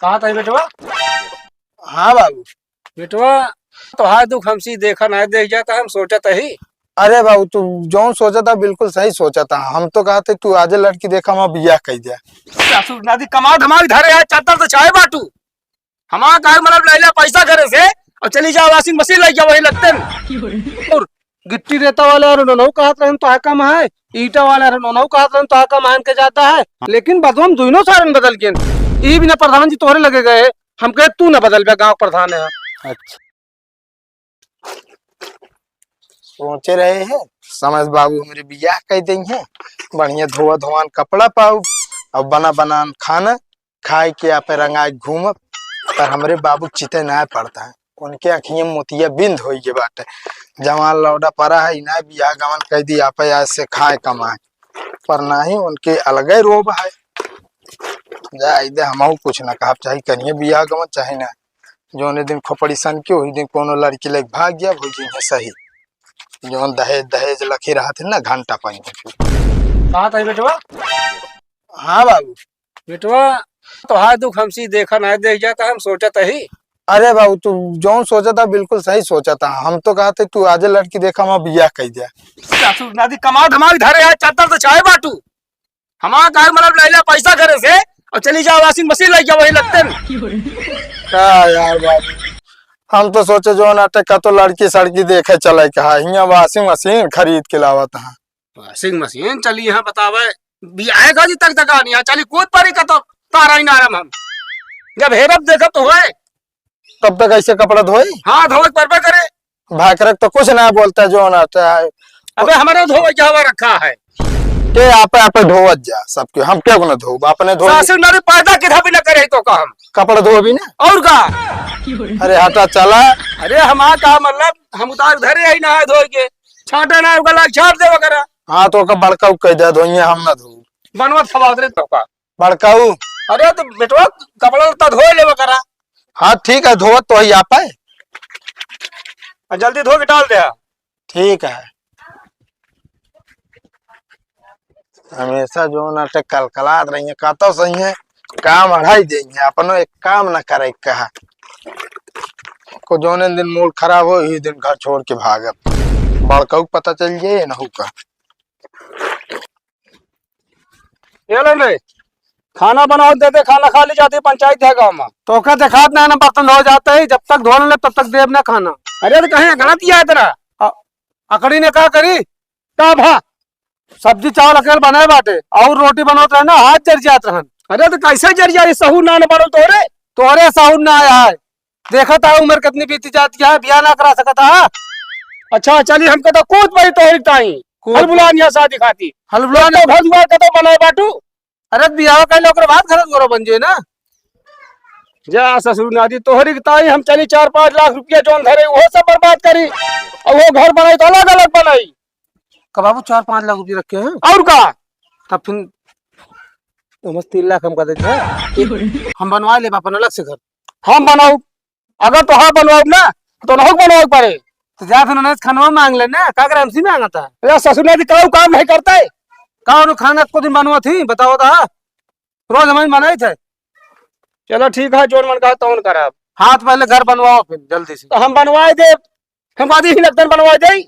कहा था बेटवा? हाँ बाबू। बेटवा तोहार दुख हमसी देखा नहीं देख जाता, हम सोचत ही। अरे बाबू तू जो सोचा था बिल्कुल सही सोचा था। हम तो कहा थे तू आज लड़की देखा मैं बियाह कह दिया। ससुर नादी कमा धमाई धरे है, चादर तो चाहे बाटू हमारा कहा मतलब लैला पैसा करे से और चली जाओ वॉशिंग मशीन लग जाओ वही लगते हैं। और गिट्टी रेता वाले और नौ कहत रहन तो कम है, ईटा वाले नौ कहत रहन तो कम मान के जाता है, लेकिन बदम दोनों सारे बदल के ई बिना प्रधान जी तोहरे लगे गए, हम कहे तू न बदल बे, गांव प्रधान है। अच्छा सोचे रहे हैं समझ बाबू हमारे बियाह कह देंगे, बढ़िया धोआ धोआन कपड़ा पाऊ और बना बनान खाना खाए के आप रंगाए घूम। पर हमारे बाबू चिते ना पड़ता है, उनके अखियां मोतिया बिंद हो गए बाटे। जवान लौड़ा पड़ा है ना बियाह गवन कह दी आप से खाए कमाए, पर ना ही उनके अलग ही रोब है। जाए हम कुछ ना कहा चाहे करिए बियाह गवन चाहे ना, जो दिन खोपड़ी सन के वही दिन कोनो लड़की लग भाग गया भोजी है सही। जो दहेज दहेज लखी रहा थे ना घंटा पाई। कहा था बेटवा? हाँ बाबू। बेटवा तोहार दुख हमसी देखा नहीं देख जाता, हम सोचत ही। अरे बाबू तू जो सोचा था बिल्कुल सही सोचा था। हम तो कहा थे तू आज लड़की देखा मैं बियाह कह दिया। ससुर नादी कमा धमाई धरे है, चादर तो चाहे बाटू हमारा कहा मतलब लैला पैसा करे से और चली जाओ वॉशिंग मशीन लग जाओ वही लगते हैं। क्या यार बाबू, हम तो सोचे जो नाटक का तो लड़की सड़की देखे चले कहा यहाँ वॉशिंग मशीन खरीद के लावत है। वॉशिंग मशीन चली यहाँ बतावे बियाह का जी तक आनी है, चली कूद परी का तो तारा ही नारम हम जब हेरब देखा तो हुए तब तक ऐसे कपड़ा धोई। हाँ धोए पर करे भाकरक तो कुछ ना बोलता जो नाटक है। अबे हमारे धोए क्या हुआ रखा है के आप धोवत जा सबके, हम क्या ना धो अपने धो। ससुर नादी पैदा किधा भी न करे तो का हम कपड़ा धो भी ना और का। अरे हटा चला। अरे हमारा कहा मतलब हम उतार धरे ही ना है धोए के छाटे ना गला छाट दे वगैरह। हाँ तो बड़काऊ कह दे धोइए हम ना धो बनवा थवा दे तो का बड़काऊ। अरे तो बेटवा कपड़ा तो धो ले वगैरह। हाँ ठीक है धोवत तो ही आप है, जल्दी धो के डाल दे। ठीक है। हमेशा जो नाटक कलकलात रही है कहता सही है, काम अढ़ाई देंगे अपनो एक काम न करे कहा को जोने दिन मूड खराब हो ही दिन घर छोड़ के भाग। बड़काऊ पता चल जाए ना का। ये ले ले खाना बनाओ देते, खाना खा ली जाती पंचायत है गाँव में तो क्या देखात ना बर्तन धो जाते ही, जब तक धोने ले तब तक देव ना खाना। अरे तो कहीं गलत किया है तेरा अकड़ी ने क्या करी तब हाँ सब्जी चावल अकेले बनाए बाटे और रोटी बनाते रहे ना हाथ जर जात रहन। अरे तो कैसे जर जाए सहूर ना बनो तोरे तोरे सहूर ना आया है, देखा था उम्र कितनी बीती जाती है बियाह ना करा सकता है। अच्छा चलिए हम कहता कूद पड़ी तोहरी ताई हल बुलानिया शादी खाती हल बुलाने भजुआ का तो बनाए बाटू। अरे बियाह का लोग बात खरत करो बन जाए ना जा ससुर नादी तोहरी की ताई हम चली 4-5 लाख रुपया जोन धरे वो सब बर्बाद करी और वो घर बनाई तो अलग अलग बनाई। का बाबू 4-5 लाख रुपये रखे हैं और का तब फिर तो 3 लाख हम कर देते हम बनवा ले अपन अलग से घर हम बनाऊ। अगर तो हाँ बनवाओ ना तो ना बनवाओ पड़े तो जा फिर खाना मांग लेना का कर हमसे मांगा था। अरे ससुर नादी काम नहीं करता है कौन खाना को दिन बनवा थी बताओ तो रोज हमें बनाए थे। चलो ठीक है जोन मन कहा तो करा हाथ पहले घर बनवाओ फिर जल्दी से तो हम बनवाए दे हम आधी ही लगता बनवाए दे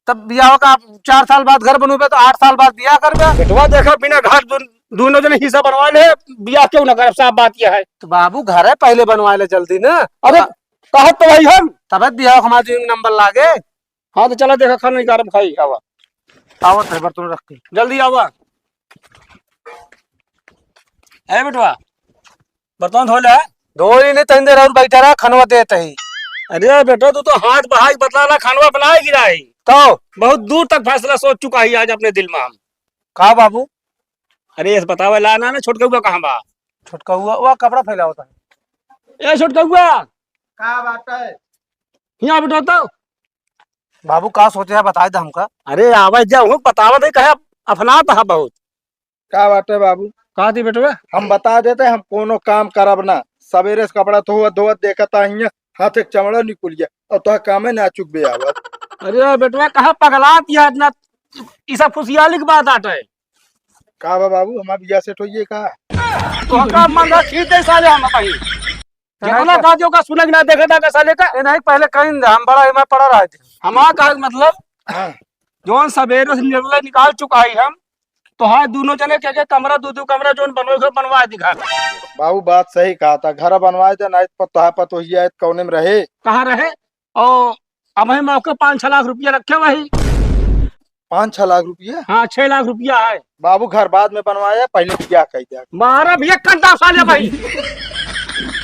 तब बियाह का 4 साल बाद घर बनोगे तो 8 साल बाद बियाह कर बेटवा देखा बिना घर दोनों जने हिस्सा बनवा ले बियाह क्यों ना कर साफ बात यह है। तो बाबू घर है पहले बनवा ले जल्दी ना। अरे कहा तो भाई हम तब बियाह हमारे नंबर लागे। हाँ तो चलो देखा खाना निकाल खाई आवा आवा थे बर्तन रख के जल्दी आवा है बेटवा बर्तन धो ले धो ही नहीं तंदे और बैठा रहा खनवा देते ही। अरे बेटा तू तो हाथ बहाई बतला खनवा बनाए गिरा ही तो बहुत दूर तक फैसला सोच चुका ही आज अपने दिल में हम। कहा बाबू? अरे ये बतावे लाना ना छोटका हुआ कहाँ बा? छोटका हुआ वो कपड़ा फैला होता है। ए छोटका हुआ क्या बात है यहाँ बेटा तो बाबू का सोचे है बताए दे हमका। अरे आवाज जा बतावा दे कहे अपना था बहुत क्या बात है बाबू? कहा थी बेटवा हम बता देते हम कोनो काम करब ना सवेरे से कपड़ा धोवत धोवत देखता हिया हाथ एक चमड़ा निकल गया और तो काम ना चुक बे आवत। अरे बेटवा कहा पगला दिया इतना इसा खुशियाली की बात आटा है का बाबू हमारा बिया सेट होइए का तो का मन खींच दे साले हम कहीं जितना काजों का सुलग ना देखा था कैसा लेकर नहीं पहले कहीं हम बड़ा हिमा पड़ा रहे थे हमारा का मतलब हाँ जोन सवेरे से निर्णय निकाल चुका है हम तो हाँ दोनों जने के कमरा दो कमरा जोन बनवा दिखा बाबू बात सही कहा था, घर बनवाए थे ना तो पतो ही है कौने में रहे। कहाँ रहे और अब हम मौके 5-6 लाख रुपया रखे वही 5-6 लाख रुपया? हाँ 6 लाख रुपया है। बाबू घर बाद में बनवाया, पहले क्या कह दिया। मारा भैया कंटा साले भाई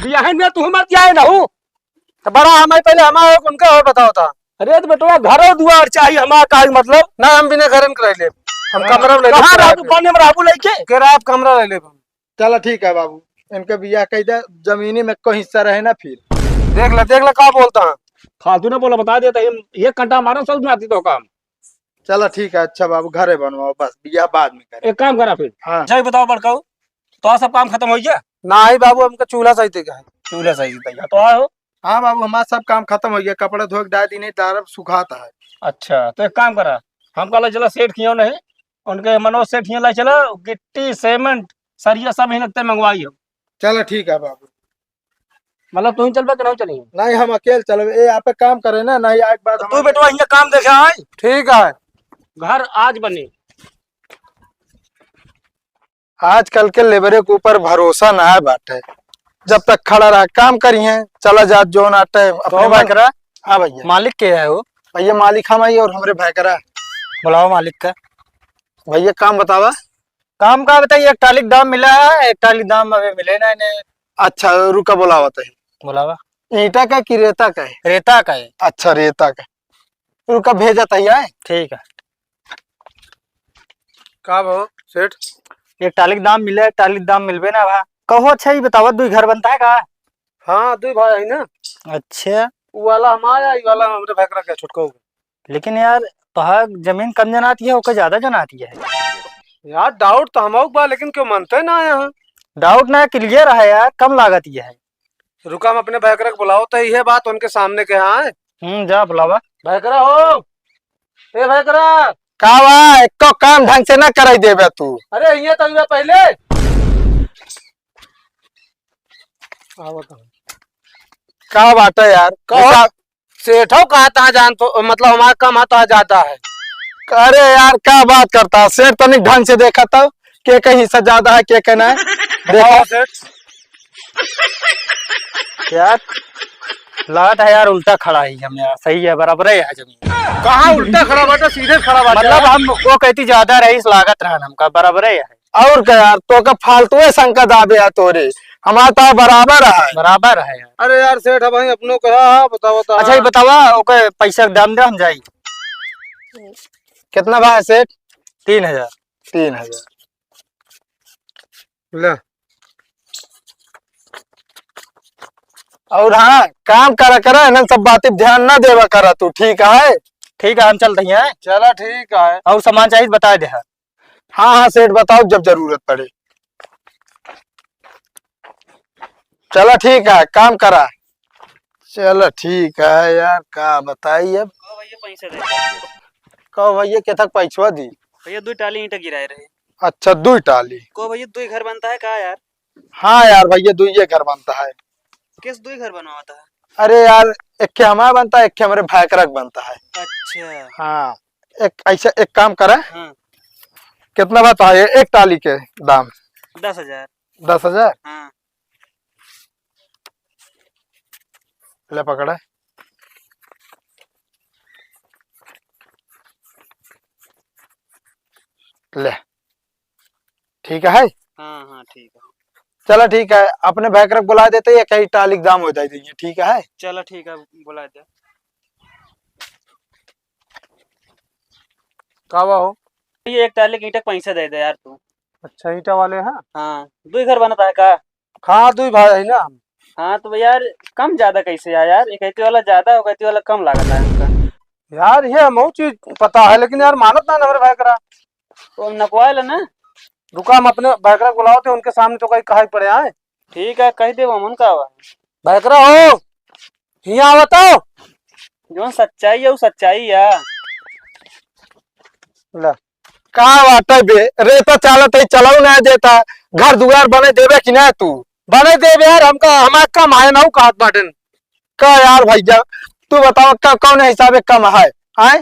बियाह में तू मत जाए ना हूँ तो बड़ा हमारे पहले हमारे उनका हो बताओ था। अरे तो बेटवा घर दुआर चाहिए हमारा का मतलब ना हम बिना घर में रह ले हम कमरा ले कहां रहू पानी में रहू लेके किराया कमरा ले ले। चलो ठीक है बाबू, इनका बियाह कह दिया, जमीनी में कोई हिस्सा रहे ना फिर। देख ले का बोलता है फालतू ने बोला बता देता ये कंटा मारो समझ में आती तो काम। चलो ठीक है, अच्छा बाबू घरे बनवाओ, बस बियाह बाद में करें। एक काम करा फिर हाँ अच्छा बताओ बड़काऊ तो सब काम खत्म हो गया ना ही बाबू हमका चूल्हा सही थे चूल्हा सही थे तो आओ। हाँ बाबू हमारा सब काम खत्म हो गया, कपड़ा धो के डाल दी नहीं दार सुखाता है। अच्छा तो एक काम करा हम कल चला सेठ खियो नहीं उनके मनोज सेठ ला चलो गिट्टी सीमेंट सरिया सब ही लगते मंगवाई हो। चलो ठीक है बाबू, मतलब तू ही चल नहीं चली नहीं हम अकेले चलो, ये आप काम करे ना नहीं एक बात तू बेटवा ये काम देखा है ठीक है घर आज बने। आजकल के लेबरे के ऊपर भरोसा ना है बाटे, जब तक खड़ा रहा काम करिए चला जा जो नाटे अपने भाई करा। हाँ भैया मालिक के है वो भैया मालिक हम आई और हमारे भाई करा। बुलाओ मालिक का भैया काम बतावा। काम का बताइए एक टालिक दाम मिला है एक टालिक दाम अभी मिले ना इन्हें। अच्छा रुका बुलावा तही। बुलावा ईटा का कि रेता का है? रेता का है। अच्छा रेता का, रुका भेजा तही है। ठीक है का भाव सेठ? एक टालिक दाम मिले टालिक दाम मिलबे ना भा कहो। अच्छा ही बताओ दो घर बनता है का? हाँ दो भाई है ना। अच्छा वो वाला हमारा, ये वाला हमारे भाई का छुटका हो गया। लेकिन यार तो जमीन कम जनाती है ओके ज्यादा जनाती है यार डाउट तो हम बा लेकिन क्यों मानते ना यहाँ। डाउट ना क्लियर है यार कम लागत ये है। रुका हम अपने भैकरा को बुलाओ तो यह बात उनके सामने के यहाँ है। जा बुलावा भैकरा हो ए भैकरा का बा एक तो काम ढंग से ना कराई देबे तू। अरे ये तो पहले का बात है यार कहो सेठो कहा था जान तो मतलब हमारा काम आता जाता है। अरे यार क्या बात करता है सेठ, तनिक ढंग से देखा था के कहीं हिस्सा ज्यादा है के कहना है देखा सेठ। यार लागत है यार उल्टा खड़ा ही हम यार सही है बराबर है जमीन। कहाँ उल्टा खड़ा बाटा सीधे खड़ा बाटा। मतलब हम वो कहती ज्यादा रही इस लागत रहा हमका बराबर है और क्या यार तो का फालतू संकट आबे है तोरे, हमारा तो बराबर है। बराबर है यार। अरे यार सेठ अब अपनों कहा बताओ बता। अच्छा ये बतावा ओके पैसा दाम दे हम जाई। कितना भाई सेठ? 3000। 3000 ले। और हाँ काम करा ना सब बातें ध्यान ना देवा करा तू, ठीक है? ठीक है हम चलते हैं। चला ठीक है। और सामान चाहिए बता दे। हाँ हाँ सेठ बताओ जब जरूरत पड़े। चलो ठीक है काम करा। चलो ठीक है यार का बताइए अब। कहो भैया के तक पैसा दी भैया 2 टाली ईंटा गिराए रहे। अच्छा 2 टाली को भैया 2 घर बनता है का यार? हाँ यार भैया 2 ये घर बनता है। किस 2 घर बनवाता है? अरे यार एक के हमारा बनता है एक के हमारे भाई का बनता है। अच्छा हाँ एक ऐसा एक काम करे। हाँ। कितना बताइए एक टाली के दाम? 10,000। 10,000 हाँ। ले पकड़ा। ले ठीक है। हाँ हाँ ठीक है। चलो ठीक है अपने भैकर बुला देते हैं कहीं टाली दाम हो जाए ठीक है। चलो ठीक है बुला दे। कावा हो ये एक टाली की ईंटा पैसा दे दे यार तू। अच्छा ईटा वाले हैं। हाँ 2 घर बनता है का? हाँ 2 भाई है ना। हाँ तो यार कम ज्यादा कैसे है यार? एक वाला ज्यादा और वाला कम लागत है उनका। यार ये हम चीज पता है लेकिन यार मानत ना हमारे भाई करा तो नकवा ले ना। रुका हम अपने भाईकरा बुलाओ थे उनके सामने तो कहीं कहा पड़े आए। ठीक है कह दे मन का भाईकरा हो यहाँ बताओ जो सच्चाई है वो सच्चाई है। कहा बात है बे रेता चालत है चलाऊ नहीं देता घर दुआर बने देवे कि ना तू? बने देव यार हमका हमारा कम है ना कहा बाटन। का यार भैया तू बताओ कौन हिसाब कम है आए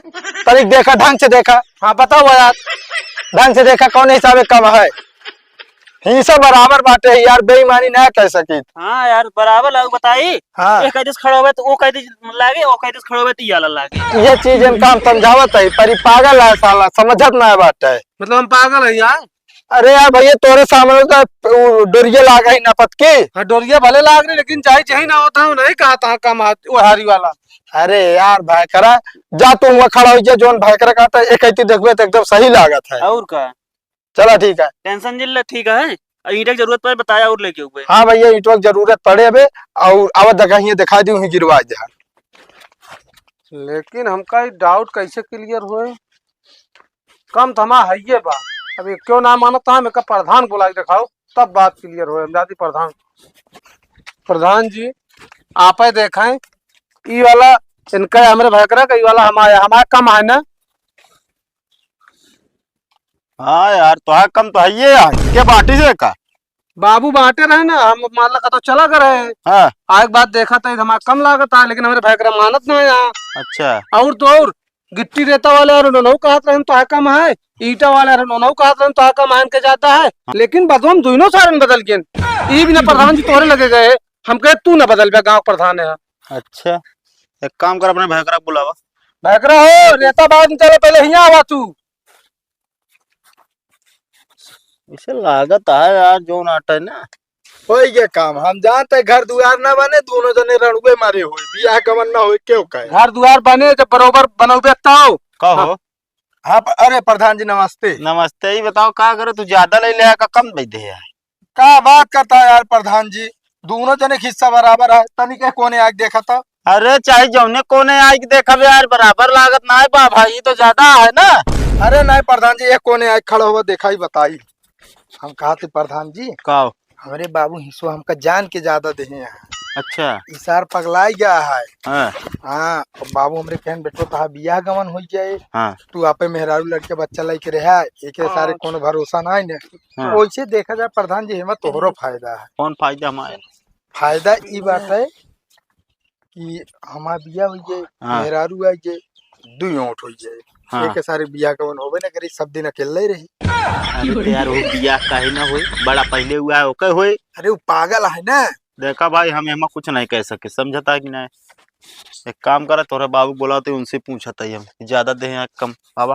तरीक देखा ढंग से देखा। हाँ बताओ यार। ढंग से देखा कौन हिसाब कम है। हिस्सा बराबर बाटे है यार बेईमानी ना कह सकी। हाँ यार बराबर लग बताई। हाँ एक कैदिस खड़ा हुए तो वो कैदिस लागे, वो कैदिस खड़ा हुए तो ये वाला लागे। ये चीज इनका हम समझावत है पर ई पागल है साला समझत ना बाटे। मतलब हम पागल है यार। अरे यार भैया तोरे सामने तो डोरिये लागा ही नपत की। हाँ डोरिया भले लाग रही लेकिन चाहे चाहे ना होता हूँ नहीं कहा था कम हाथ वो हारी वाला। अरे यार भाई करा जा तू वहाँ खड़ा हो जा जोन भाई करा कहता है एक देखबे तो एकदम सही लागत है। और का चला ठीक है। टेंशन जिल ठीक है। ईंट की जरूरत पड़े बताया और लेके हुए। हाँ भैया ईंटों की जरूरत पड़े अबे और आवत जगह ही दिखा दी वहीं गिरवा जा। लेकिन हमका डाउट कैसे क्लियर हुए। कम थमा है ये बात। अभी क्यों ना मानता है मैं प्रधान बुला के दिखाओ तब बात क्लियर हो। जाती प्रधान प्रधान जी आप देखें ई वाला इनका हमारे भयकरा का ई वाला हमारा कम है ना। हाँ यार तो है कम तो है ये यार के बाटी से का। बाबू बांटे रहे ना हम मान ला तो चला कर रहे हैं। हाँ आज बात देखा था हमारा कम लागत है लेकिन हमारे भयकरा मानत ना है यहाँ। अच्छा और तो और गिट्टी रेता वाले और नौ कहत रहे तो है कम है। ईटा वाले नौ कहत रहे तो है कम है के जाता है। लेकिन बदम दोनों सारे बदल के ई भी ना प्रधान जी तोरे लगे गए। हम कहे तू ना बदल गाँव प्रधान है। अच्छा एक काम कर अपने भैकरा बुलावा। भयकरा हो रेता बाद में चलो पहले यहाँ आवा तू। इसे लागत है यार जो नाटा है ना हो ये काम हम जानते हैं घर दुआर ना बने दोनों जने रणुए मारे हुए बियाह कमन ना हो क्यों कहे। घर द्वार बने जब बरोबर बनोगे तब। कहो। हाँ अरे प्रधान जी नमस्ते। नमस्ते ही बताओ क्या करे तू ज्यादा ले ले का कम दे दे यार। क्या बात करता है यार प्रधान जी दोनों जने के हिस्सा बराबर है तनिक कोने आग देखा था। अरे चाहे जौने कोने आई के देखा यार बराबर लागत ना है बा भाई तो ज्यादा है ना। अरे नहीं प्रधान जी एक कोने आग खड़ा हुआ देखा ही बताई। हम कहा थे प्रधान जी कहो। हमारे बाबू हिस्सो हमका जान के ज्यादा दे हैं। अच्छा इसार पगलाई गया है। हाँ हाँ और बाबू हमरे कहन बेटो तहा बियाह गमन हो जाए हाँ तू आपे मेहरारू लड़के बच्चा लेके रहा एक सारे कोनो भरोसा ना है। हाँ। वैसे देखा जाए प्रधान जी हमें तोहरो फायदा है। कौन फायदा हमारे। फायदा ई बात है कि हमार बिया हो जाए हाँ। मेहरारू आ जाए दुई ओंठ हो जाए। हाँ। एक सारे बियाह गमन होबे ना करी सब दिन अकेले ही रही। अरे तो यार वो बियाह काहे ना होई बड़ा पहले हुआ है ओके होई। अरे वो पागल है ना। देखा भाई हम एमा कुछ नहीं कह सके समझता है कि नहीं। एक काम करा तोरा बाबू बोला तो उनसे पूछा था हम ज्यादा दे कम बाबा।